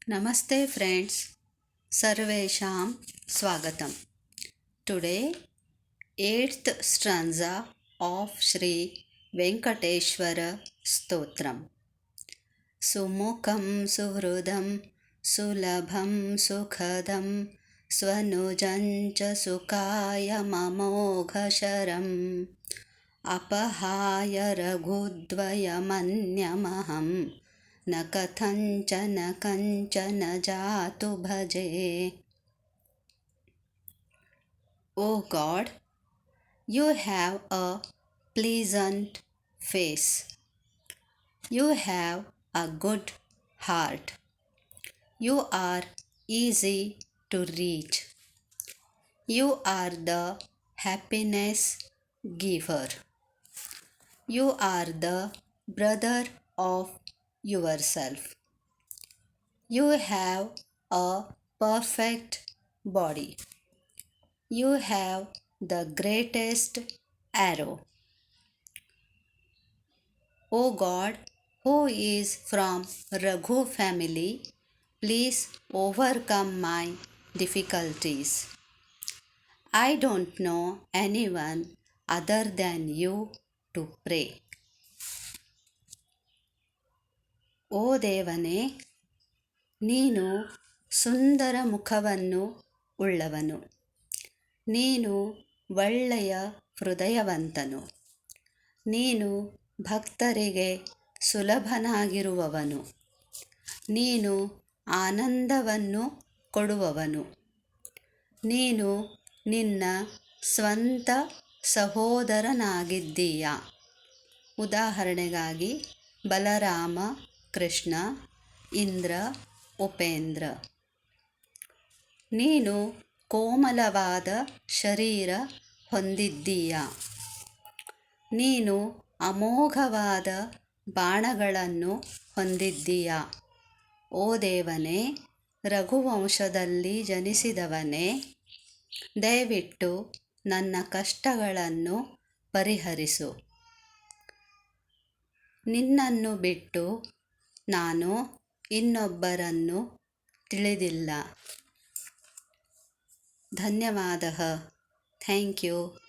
Namaste friends, Sarvesham Swagatam. Today, 8th stanza of Sri Venkateshwara Stotram. Sumukam suhrudam sulabham sukhadam swanujancha sukaya mamoghasharam apahaya raghudvayamanyamaham न कथञ्चन कञ्चन जातु भजे. O God, you have a pleasant face. You have a good heart. You are easy to reach. You are the happiness giver. You are the brother of yourself. You have a perfect body. You have the greatest arrow. O God, who is from Raghu family, please overcome my difficulties. I don't know anyone other than you to pray. ಓ ದೇವನೇ, ನೀನು ಸುಂದರ ಮುಖವನ್ನು ಉಳ್ಳವನು. ನೀನು ಒಳ್ಳೆಯ ಹೃದಯವಂತನು. ನೀನು ಭಕ್ತರಿಗೆ ಸುಲಭನಾಗಿರುವವನು. ನೀನು ಆನಂದವನ್ನು ಕೊಡುವವನು. ನೀನು ನಿನ್ನ ಸ್ವಂತ ಸಹೋದರನಾಗಿದ್ದೀಯ. ಉದಾಹರಣೆಗಾಗಿ ಬಲರಾಮ, ಕೃಷ್ಣ, ಇಂದ್ರ, ಉಪೇಂದ್ರ. ನೀನು ಕೋಮಲವಾದ ಶರೀರ ಹೊಂದಿದ್ದೀಯ. ನೀನು ಅಮೋಘವಾದ ಬಾಣಗಳನ್ನು ಹೊಂದಿದ್ದೀಯ. ಓ ದೇವನೇ, ರಘುವಂಶದಲ್ಲಿ ಜನಿಸಿದವನೇ, ದಯವಿಟ್ಟು ನನ್ನ ಕಷ್ಟಗಳನ್ನು ಪರಿಹರಿಸು. ನಿನ್ನನ್ನು ಬಿಟ್ಟು ನಾನು ಇನ್ನೊಬ್ಬರನ್ನು ತಿಳಿದಿಲ್ಲ. ಧನ್ಯವಾದಃ. Thank you.